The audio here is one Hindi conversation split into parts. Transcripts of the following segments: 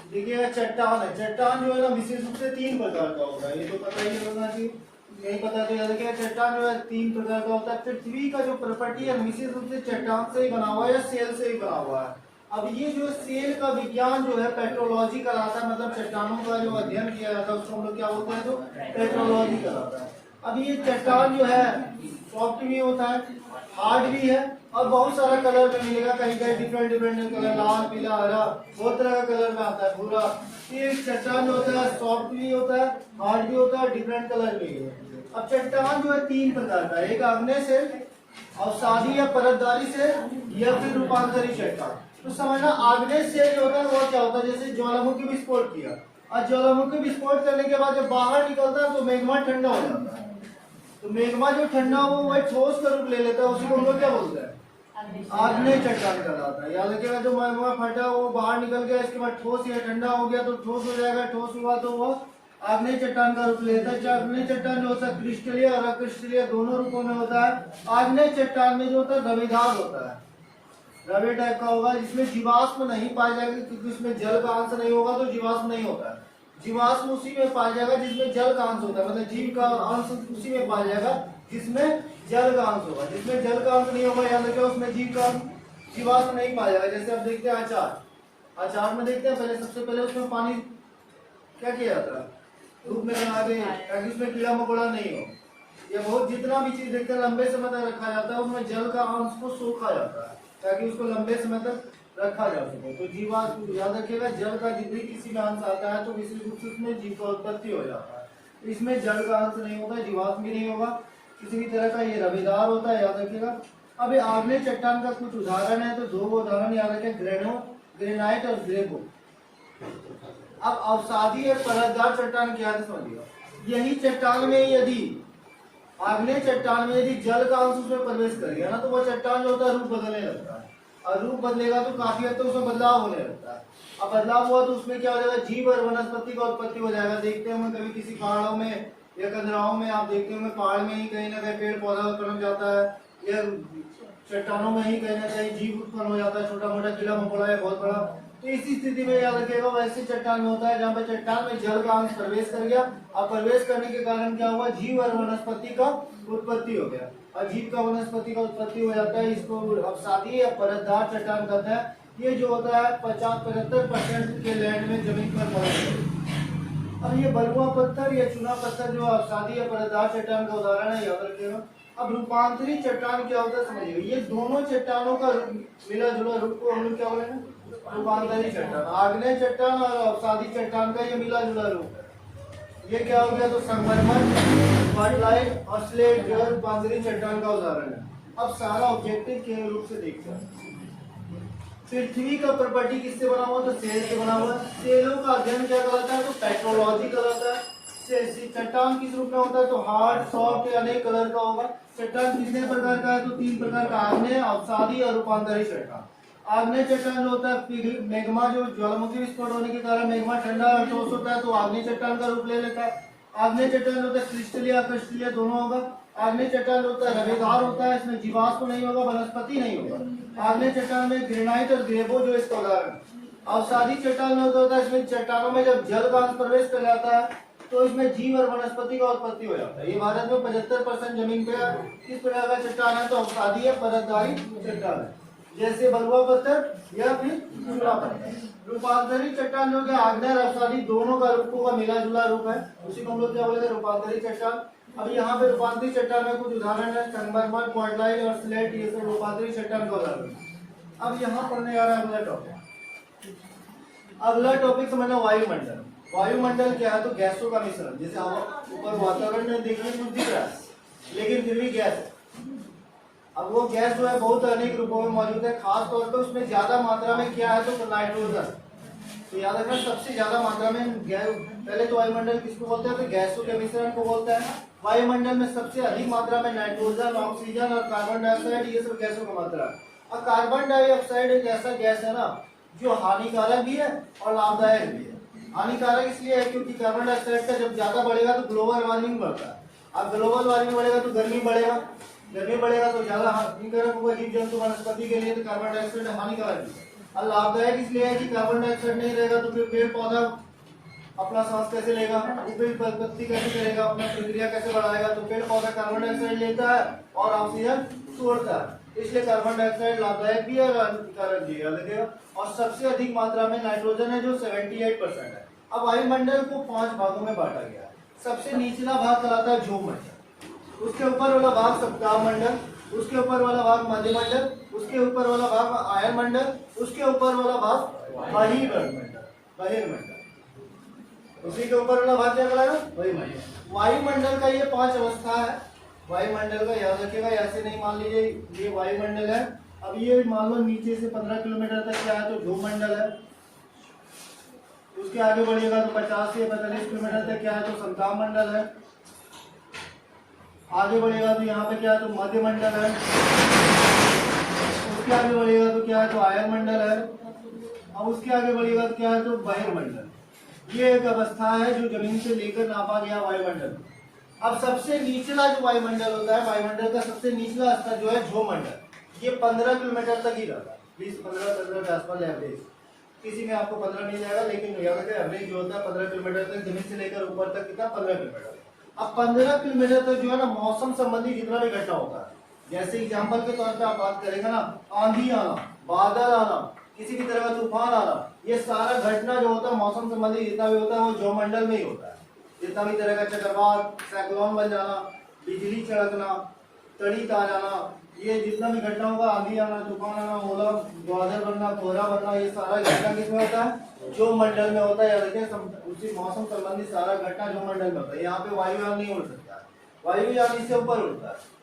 देखिए चट्टान है, चट्टान जो है ना विशेष रूप से 3 प्रकार का होता है, ये तो पता ही होना चाहिए, नहीं पता तो याद रखिए। चट्टान जो है 3 प्रकार का होता है। पृथ्वी का जो प्रॉपर्टी है विशेष रूप से चट्टान से ही बना हुआ है या सेल से ही बना हुआ है। अब ये जो सेल का विज्ञान जो है पेट्रोलॉजी कहलाता है, मतलब चट्टानों का जो अध्ययन किया जाता है उसको हम लोग क्या बोलते हैं, तो पेट्रोलॉजी कहलाता है। अब ये चट्टान जो है सॉफ्ट भी होता है, हार्ड भी है और बहुत सारा कलर में मिलेगा, कहीं कहीं डिफरेंट डिफरेंट कलर, लाल पीला हरा बहुत तरह का कलर में आता है भूरा। ये चट्टान जो होता है सॉफ्ट भी होता है, हार्ड भी होता है, डिफरेंट कलर भी है। अब चट्टान जो है 3 प्रकार का है, एक आग्नेय से, अवसादी या परतदारी से, या फिर रूपांतरी चट्टान। तो समझना आग्नेय से जो होता है वो क्या होता है, जैसे ज्वालामुखी विस्फोट किया और ज्वालामुखी विस्फोट करने के बाद जब बाहर निकलता है तो मैग्मा ठंडा हो जाता है। तो मैग्मा जो ठंडा हो वो ठोस का रूप ले लेता है, उसी को हम लोग क्या बोलते हैं, आग्नेय चट्टान कहलाता है। याद रखिएगा जो मैग्मा फटा वो बाहर निकल गया, इसके बाद ठोस या ठंडा हो गया तो ठोस हो जाएगा, ठोस हुआ तो वो आग्नेय चट्टान का रूप लेता है। आग्नेय चट्टान जो होता है क्रिस्टलीय और अक्रिस्टलीय दोनों रूपों में होता है। आग्नेय चट्टान में जो होता है रवेदार होता है, रवे टाइप का होगा, जिसमें जीवाश्म नहीं पाया जाएगा, क्योंकि उसमें जल का अंश नहीं होगा तो जीवाश्म नहीं होता है। जीवाश्म उसी में पाया जाएगा जिसमें जल का अंश होता है, मतलब जीव का अंश उसी में पाया जाएगा जिसमें जल का अंश होगा। जिसमें जल का अंश नहीं होगा याद रखिए उसमें जीव का जीवाश्म नहीं पाया जाएगा। जैसे आप देखते हैं अचार, अचार में देखते हैं पहले सबसे पहले उसमें पानी क्या किया जाता है, धूप में बना के, ताकि उसमें कीड़ा मकोड़ा नहीं हो। या बहुत जितना भी चीज देखते हैं लंबे समय तक रखा जाता है उसमें जल का अंश को सोखा जाता है ताकि उसको लंबे समय तक रखा जा सके। तो जीवाश्म याद रखिएगा, जल का जितनी किसी में अंश आता है तो विशेष रूप से उसमें जीव का उत्पत्ति हो जाता है। तो इसमें जल का अंश नहीं होगा, जीवाश्म भी नहीं होगा किसी भी तरह का, ये रवेदार होता है, याद रखिएगा। अब ये आग्नेय चट्टान का कुछ उदाहरण है, तो 2 उदाहरण याद रखें, ग्रेनाइट और ग्रेबो। अब अवसादी और परतदार चट्टान क्या है समझिएगा, यही चट्टान में यदि आग्नेय चट्टान में यदि जल का अंश उसमें प्रवेश कर गया ना तो वह चट्टान जो होता है रूप बदलने लगता है, और रूप बदलेगा तो काफी हद तक उसमें बदलाव होने लगता है। अब बदलाव हुआ तो उसमें क्या हो जाएगा, जीव और वनस्पति का उत्पत्ति हो जाएगा। देखते हैं कभी किसी पहाड़ों में या कंदराओं में आप देखते होंगे पहाड़ में ही कहीं ना कहीं पेड़ पौधा पनप जाता है, या चट्टानों में ही कहीं ना कहीं जीव उत्पन्न हो जाता है, छोटा मोटा कीड़ा मकोड़ा है बहुत बड़ा। तो इसी स्थिति में याद रखिएगा वैसे चट्टान में होता है जहाँ पे चट्टान में जल का अंश प्रवेश कर गया, और प्रवेश करने के कारण क्या हुआ, जीव और वनस्पति का उत्पत्ति हो गया, और जीव का वनस्पति का उत्पत्ति हो जाता है। इसको अवसादी या परतदार चट्टान कहते हैं। ये जो होता है 50-75% के लैंड में जमीन पर मौजूद है। अब ये बलुआ पत्थर या चूना पत्थर जो अवसादी या परतदार चट्टान का उदाहरण है, याद रखिएगा। अब रूपांतरित चट्टान क्या होता है समझिए, ये दोनों चट्टानों का मिला जुला रूप को हम लोग क्या बोलेंगे, रूपांतरित चट्टान। आग्नेय चट्टान और अवसादी चट्टान का ये मिला जुला रूप है। ये क्या हो गया, तो संगमरमर, क्वार्टलाइट और स्लेट जो है रूपांतरित चट्टान का उदाहरण है। अब सारा ऑब्जेक्टिव के रूप से देखते हैं, पृथ्वी का प्रॉपर्टी किससे बना हुआ, तो सेल से बना हुआ है। सेलों का अध्ययन क्या कहलाता है, तो पेट्रोलॉजी कहलाता है। चट्टान किस रूप में होता है, तो हार्ड सॉफ्ट या अनेक कलर का होगा। चट्टान कितने प्रकार का है, तो 3 प्रकार का, आग्नेय, अवसादी और रूपांतरित चट्टान। आग्नेय चट्टान जो होता है मैग्मा, जो ज्वालामुखी विस्फोट होने के कारण मैग्मा ठंडा और ठोस होता है तो आग्नेय चट्टान का रूप ले लेता है। आग्नेय चट्टान होता है क्रिस्टलीय अक्रिस्टलीय दोनों होगा। आग्नेय चट्टान होता है रवेदार होता है, इसमें जीवाश्म नहीं होगा, वनस्पति नहीं होगा। आग्नेय चट्टान में ग्रेनाइट और ग्रेबो जो इसका उदाहरण। अवसादी चट्टान में होता है, इसमें चट्टानों में जब जल का अंश प्रवेश कर जाता है तो इसमें जीव और वनस्पति का उत्पत्ति हो जाता है। ये भारत में 75% जमीन पे किस प्रकार का चट्टान है, तो अवसादी है, परतदारी चट्टान है, जैसे बलुआ पत्थर या फिर चूना पत्थर। रूपांतरित चट्टान जो है आग्नेय और अवसादी दोनों का रूपों का मिला जुला रूप है, उसी को हम लोग क्या बोलेंगे, रूपांतरित चट्टान। अब यहाँ पे रूपांतरित चट्टान में कुछ उदाहरण है, संगमरमर, क्वार्टलाइट और स्लेट, ये सब रूपांतरित चट्टान का उदाहरण। अब यहाँ पढ़ने आ रहा है अगला टॉपिक। अगला टॉपिक समझना वायुमंडल। वायुमंडल क्या है, तो गैसों का मिश्रण। जैसे हम ऊपर वातावरण में देखने को दिख रहा है लेकिन फिर भी गैस है। अब वो गैस जो है बहुत अनेक रूपों में मौजूद है, खास तौर पर उसमें ज्यादा मात्रा में क्या है, तो नाइट्रोजन। तो याद रखना सबसे ज्यादा मात्रा में पहले तो वायुमंडल किसको बोलते हैं, तो गैसों के मिश्रण को बोलते हैं। वायुमंडल में सबसे अधिक मात्रा में नाइट्रोजन, ऑक्सीजन और कार्बन डाइऑक्साइड, ये सब गैसों का मात्रा है। और कार्बन डाइऑक्साइड एक ऐसा गैस है ना जो हानिकारक भी है और लाभदायक भी है। हानिकारक इसलिए है क्योंकि कार्बन डाइऑक्साइड का जब ज्यादा बढ़ेगा तो ग्लोबल वार्मिंग बढ़ता है। अब ग्लोबल वार्मिंग बढ़ेगा तो गर्मी बढ़ेगा, गर्मी बढ़ेगा तो ज्यादा हानिकारक होगा जीव जंतु वनस्पति के लिए, तो कार्बन डाइऑक्साइड हानिकारक है। और लाभदायक इसलिए है कि कार्बन डाइऑक्साइड नहीं रहेगा तो फिर पेड़ पौधा अपना सांस कैसे लेगा, उत्पत्ति कैसे करेगा, अपना प्रक्रिया कैसे बढ़ाएगा। तो पेड़ पौधा कार्बन डाइऑक्साइड लेता है और ऑक्सीजन छोड़ता है, इसलिए कार्बन डाइऑक्साइड लाभदायक भी है और हानिकारक भी है, देखिएगा। और सबसे अधिक मात्रा में नाइट्रोजन है जो 78% है। अब वायुमंडल को 5 भागों में बांटा गया है। सबसे निचला भाग कहलाता है ध्रुवमंडल, उसके ऊपर वाला भाग सप्ताह मंडल, उसके ऊपर वाला भाग मध्यमंडल, उसके ऊपर वाला भाग आयनमंडल, उसके ऊपर वाला भाग बहिर्मंडल, उसी के ऊपर वाला भाग क्या कहलाएगा, वायुमंडल। वायुमंडल का ये 5 अवस्था है। वायुमंडल का याद रखिएगा, ऐसे नहीं मान लीजिए ये वायुमंडल है। अब ये मान लो नीचे से 15 किलोमीटर तक क्या है तो ध्रुवमंडल है, उसके आगे बढ़िएगा तो 50 से 45 किलोमीटर तक क्या है तो समताप मंडल है, आगे बढ़ेगा तो यहाँ पे क्या है तो मध्यमंडल है, उसके आगे बढ़ेगा तो क्या है तो आयनमंडल है, अब उसके आगे बढ़ेगा तो क्या है तो बहिर्मंडल। ये एक अवस्था है जो जमीन से लेकर नापा गया वायुमंडल। अब सबसे निचला जो वायुमंडल होता है, वायुमंडल का सबसे निचला स्तर जो है ध्रुवमंडल, ये 15 किलोमीटर तक ही रहता है, 20-15 के आसपास एवरेज। किसी में आपको 15 मिल जाएगा, लेकिन याद रखें एवरेज जो होता है 15 किलोमीटर तक, जमीन से लेकर ऊपर तक कितना 15 किलोमीटर। अब 15 किलोमीटर तक जो है ना मौसम संबंधी जितना भी घटना होता है, जैसे एग्जाम्पल के तौर पे आप बात करेंगे ना, आंधी आना, बादल आना, किसी भी तरह का तूफान आना, ये सारा घटना जो होता है मौसम संबंधी जितना भी होता है वो ध्रुवमंडल में ही होता है। जितना भी तरह का चक्रवात, साइक्लोन बन जाना, बिजली चड़कना, तड़ी आ जाना, ये जितना भी घटना होगा, आंधी आना, तूफान आना, ओला बादल बनना, कोहरा बनना, ये सारा घटना किसमें होता है, ध्रुवमंडल में होता है। या देखिए उसी मौसम संबंधी सारा घटना ध्रुवमंडल में होता है। यहाँ पे वायुयान नहीं उड़ सकता, वायुयान इससे ऊपर उड़ता है।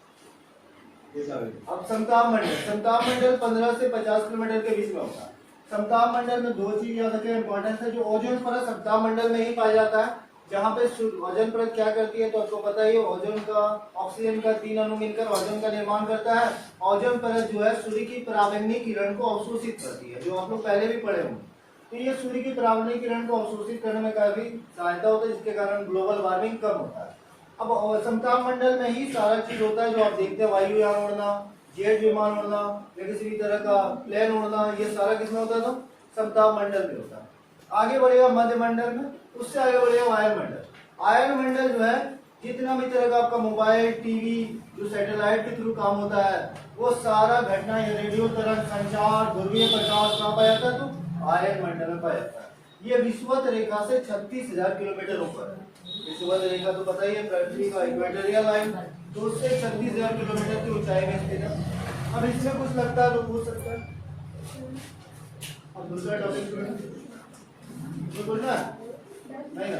अब समताप मंडल, समताप मंडल 15 से 50 किलोमीटर के बीच में होता है। समताप मंडल में 2 चीज याद रखें इंपॉर्टेंस है, जो ओजोन परत समताप मंडल में ही पाया जाता है, जहाँ पे ओजोन परत क्या करती है तो आपको पता ही है, ओजोन का ऑक्सीजन का 3 अणु मिलकर ओजोन का निर्माण करता है। ओजोन परत जो है सूर्य की पराबैंगनी किरण को अवशोषित करती है, जो आप लोग पहले भी पढ़े होंगे। तो ये सूर्य की पराबैंगनी किरण को अवशोषित करने में काफी सहायता होता है, जिसके कारण ग्लोबल वार्मिंग कम होता है। अब समताप मंडल में ही सारा चीज होता है जो आप देखते हैं, वायुयान उड़ना, जेट विमान उड़ना या किसी भी तरह का प्लेन उड़ना, ये सारा किसमें होता है तो समताप मंडल में होता है। आगे बढ़ेगा मध्यमंडल में, उससे आगे बढ़ेगा आयनमंडल। आयनमंडल जो है जितना भी तरह का आपका मोबाइल, टीवी, जो सैटेलाइट के थ्रू काम होता है, वो सारा घटना या रेडियो तरंग संचार, ध्रुवीय प्रकाश कहाँ पाया जाता है तो आयनमंडल में पाया जाता है। ये विषुवत रेखा से 36,000 किलोमीटर ऊपर है। विषुवत रेखा तो पता ही है पृथ्वी का इक्वेटोरियल लाइन, तो उससे 36,000 किलोमीटर की ऊंचाई में स्थित है। अब इसमें कुछ लगता है तो पूछ सकता है। अब दूसरा टॉपिक बोलना नहीं ना,